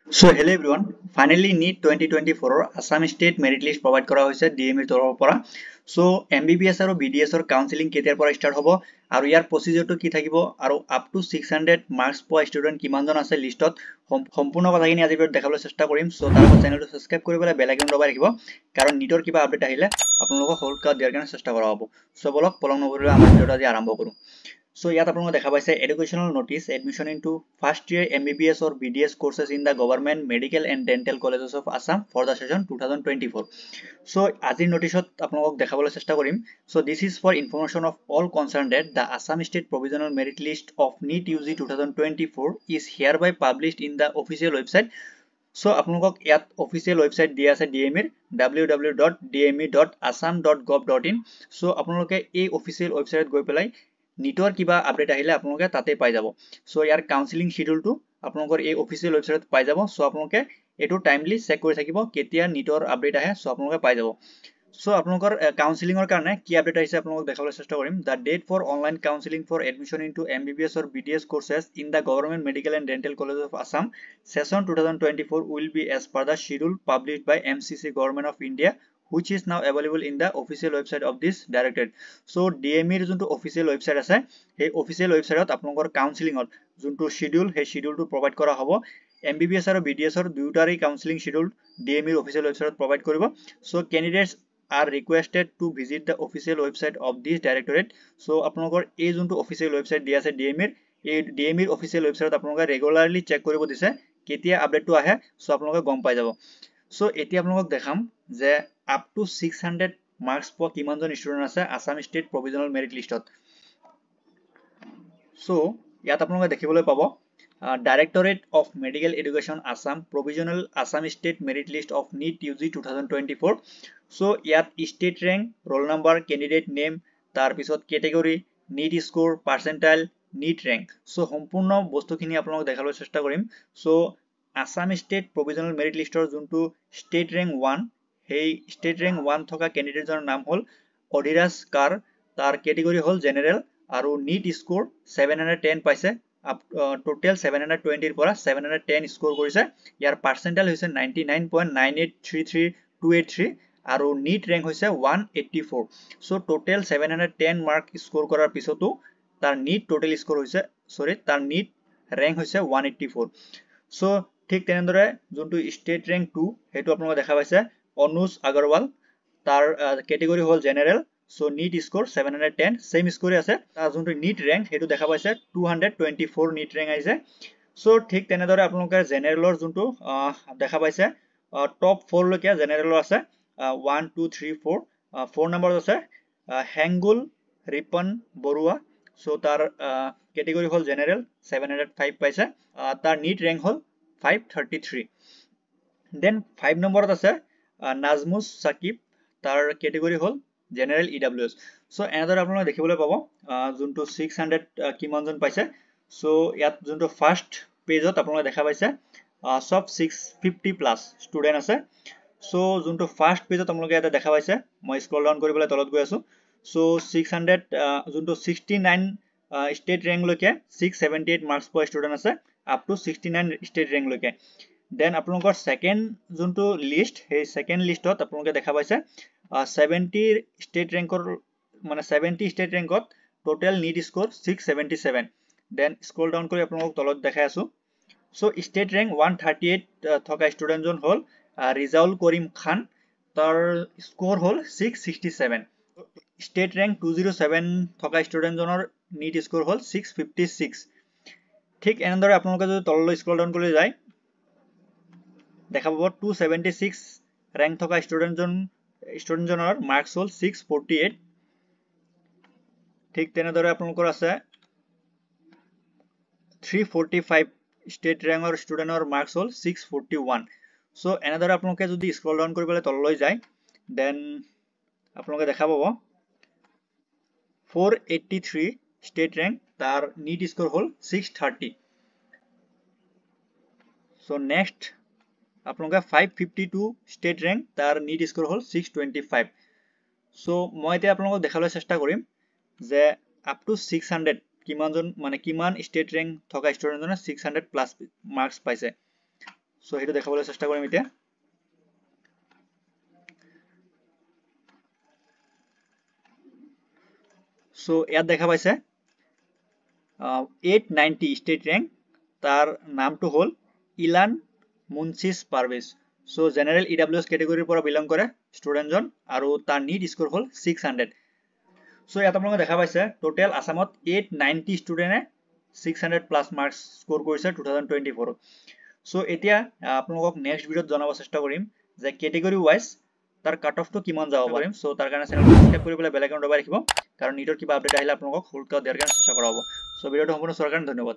So hello everyone, finally NEET 2024 Assam State Merit List provide কৰা হৈছে DME তৰফৰ পৰা। So MBBS আৰু BDS ৰ কাউন্সেলিং কেতিয়াৰ পৰা ষ্টাৰ্ট হ'ব আৰু ইয়াৰ প্ৰসিডিউৰটো কি থাকিব আৰু আপ টু 600 মাৰ্কস পোৱা ষ্টুডেন্ট কিমানজন আছে লিষ্টত সম্পূৰ্ণ কথাখিনি আজি ভিডিঅ'ত দেখাবলৈ চেষ্টা কৰিম। সো তাৰ আগত চেনেলটো সাবস্ক্ৰাইব কৰি পেলাই বেল আইকন দবাই ৰাখিব কাৰণ নিটৰ কিবা আপডেট আহিলে আপোনালোকক সৰুকৈ দিয়াৰ কাৰণে চেষ্টা কৰা হ'ব। সো বলক পলম নকৰি আমাৰ ভিডিঅ'টো আজি আৰম্ভ কৰোঁ। So ইয়াত আপোনালোকে দেখা পাইছে educational notice admission into first year MBBS or BDS courses in the government medical and dental colleges of Assam for the session 2024. So আজিৰ নোটিছত আপোনালোকক দেখাবলৈ চেষ্টা কৰিম। So this is for information of all concerned that the Assam State Provisional Merit List of NEET UG 2024 is hereby published in the official website. So আপোনালোকক ইয়াত official website দিয়া আছে DME ৰ www.dme.assam.gov.in. So আপোনালোকে এই official website গৈ পেলাই নিটৰ কিবা আপডেট আহিলে আপোনালোকে তাতে পাই যাব। সো ইয়াৰ কাউন্সেলিং শিডিউলটো আপোনালোকৰ এই অফিচিয়েল ৱেবসাইটত পাই যাব। সো আপোনালোকে এটো টাইমলি চেক কৰি থাকিব কেতিয়া নিটৰ আপডেট আহে। সো আপোনালোকে পাই যাব। সো আপোনালোকৰ কাউন্সেলিংৰ কাৰণে কি আপডেট আহিছে আপোনালোকক দেখাবলৈ চেষ্টা কৰিম। The date for online counselling for admission into MBBS or BDS courses in the government medical and dental college of Assam session 2024 will be as per the schedule published by MCC Government of India, which is now available in the official website of this directorate. So DME ৰ যোনটো official website আছে এই official websiteত আপোনালোকৰ কাউন্সেলিংত যোনটো schedule সেই শিডিউলটো provide কৰা হ'ব। MBBS আৰু BDS ৰ দুয়োটাৰে কাউন্সেলিং শিডিউল DME ৰ official websiteত প্ৰভাইড কৰিব। So candidates are requested to visit the official website of this directorate. So আপোনালোকৰ এই যোনটো official website দিয়া আছে DME ৰ এই DME ৰ official websiteত আপোনালোকে ৰেগুলাৰলি চেক কৰিব দিছে কেতিয়া আপডেটটো আহে। সো আপোনালোকে গম পাই যাব। সো এতিয়া আপোনালোকক দেখাম যে আপ টু 600 মাৰ্কস পোৱা কিমানজন ষ্টুডেন্ট আছে আসাম ষ্টেট প্ৰভিজনাল মেৰিট লিষ্টত। সো ইয়াত আপোনালোকে দেখিবলৈ পাব Directorate of Medical Education Assam Provisional Assam State Merit List of NEET UG 2024. So ইয়াত state rank, roll number, candidate name, তাৰ পিছত category, NEET score, percentile, NEET rank. So সম্পূৰ্ণ বস্তুখিনি আপোনালোকক দেখাবলৈ চেষ্টা কৰিম। So Assam State Provisional Merit Listৰ যোনটো state rank 1 সেই state rank 1 থকা ক্যান্ডিডেটজনৰ নাম হ'ল অধিৰাজ কাৰ, তাৰ category হ'ল general আৰু NEET score 710 পাইছে। টোটেল 720 ৰ পৰা 710 স্কোৰ কৰিছে। ইয়াৰ পাৰ্চেন্টাইল হৈছে 99.9833283 আৰু নিট ৰেংক হৈছে 184। সো টোটেল 710 মাৰ্ক স্কোৰ কৰাৰ পিছতো তাৰ নিট টোটেল স্কোৰ হৈছে তাৰ নিট ৰেংক হৈছে 184। সো ঠিক তেনেদৰে যোনটো ষ্টেট ৰেংক 2 হেতু আপোনালোকে দেখা পাইছে অনুজ আগৰৱাল, তাৰ ক্যাটেগৰি হ'ল general. So NEET score 710 same score আছে। তাৰ যোনটো NEET rank হেতু দেখা পাইছে 224 NEET rank আহিছে। So ঠিক তেনেদৰে আপোনালোকে জেনাৰেলৰ যোনটো দেখা পাইছে টপ 4 লৈকে জেনাৰেলৰ আছে 1 2 3 4 4 নম্বৰ আছে হেংগুল ৰিপন বৰুৱা। So তাৰ ক্যাটেগৰি হ'ল জেনাৰেল 705 পাইছে। তাৰ NEET rank হ'ল 533। দেন 5 নম্বৰত আছে নাজমুছ সাকিব, তাৰ ক্যাটেগৰি হ'ল জেনাৰেল EWS। সো এনেদৰে আপোনালোকে দেখিবলৈ পাব যোনটো 600 কিমানজন পাইছে। সো ইয়াত যোনটো ফাৰ্স্ট পেজত আপোনালোকে দেখা পাইছে সব 650 প্লাস ষ্টুডেন্ট আছে। সো যোনটো ফাৰ্স্ট পেজত আপোনালোকে এটা দেখা পাইছে মই স্ক্ৰল ডাউন কৰি পেলাই তলত গৈ আছো। সো 600 যোনটো 69 ষ্টেট ৰেংক লৈকে 678 মাৰ্কস পোৱা ষ্টুডেন্ট আছে আপ টু 69 ষ্টেট ৰেংক লৈকে। দেন আপোনালোকৰ সেকেন্ড যোনটো লিষ্ট সেই সেকেন্ড লিষ্টত আপোনালোকে দেখা পাইছে 70 ষ্টেট ৰেংকৰ মানে 70 ষ্টেট ৰেংকত total NEET score 677। Then scroll down কৰি আপোনালোকক তলত দেখাই আছো। সো ষ্টেট ৰেংক 138 থকা ষ্টুডেন্টজন হ'ল ৰিজাউল কৰিম খান, তাৰ স্কোৰ হ'ল 667। ষ্টেট ৰেংক 207 থকা ষ্টুডেন্টজনৰ নিট স্কোৰ হ'ল 656। ঠিক এনেদৰে আপোনালোকে যদি তললৈ স্ক্ৰল ডাউন কৰি যায় দেখা পাব 276 ৰেংক থকা ষ্টুডেন্টজনৰ মাৰ্কস হ'ল 648। ঠিক তেনেদৰে আপোনালোকৰ আছে 345 ষ্টেট ৰেংকৰ ষ্টুডেন্টৰ মাৰ্কস হ'ল 641। সো এনেদৰে আপোনালোকে যদি স্ক্ৰল ডাউন কৰি পেলাই তললৈ যায় দেন আপোনালোকে দেখা পাব 483 ষ্টেট ৰেংক, তাৰ নিট স্কোৰ হ'ল 630। সো নেক্সট আপোনালোকে 552 ষ্টেট ৰেংক, তাৰ নিট স্কোৰ হ'ল 625। সো মই এতিয়া আপোনালোকক দেখাবলৈ চেষ্টা কৰিম যে আপ টু 600 কিমানজন মানে কিমান ষ্টেট ৰেংক থকা ষ্টুডেন্টজনে 600 প্লাস মাৰ্কস পাইছে। সো হেতু দেখাবলৈ চেষ্টা কৰিম এতিয়া সো ইয়াত দেখা পাইছে 890 স্টেট ৰ্যাঙ্ক তাৰ নামটো হল ইলান মুনসিস পাৰভেজ সো জেনাৰেল ইডব্লিউএস ক্যাটেগৰিৰ পৰা বিলং কৰে ষ্টুডেন্টজন আৰু তাৰ নিট স্কোৰ হল 600 সো ইয়াত আপোনালোকে দেখা পাইছে টোটেল আসামত 890 ষ্টুডেন্টে 600 প্লাস মার্কস স্কোৰ কৰিছে 2024 সো এতিয়া আপোনালোকক নেক্সট ভিডিওত জনাব চেষ্টা কৰিম যে ক্যাটেগৰি ওয়াইজ তাৰ কাট অফটো কিমান যাব পাৰিম সো তাৰ কাৰণে চেনেলটো সাবস্ক্ৰাইব কৰি পেলাই বেল আইকন দবাই ৰাখিব কাৰণ নিটৰ কিবা আপডেট আহিলে আপোনালোকক ফুল কৈ দিয়াৰ কাৰণে চেষ্টা কৰা হ'ব সো ভিডিওটো সম্পূৰ্ণ চোৱাৰ কাৰণে ধন্যবাদ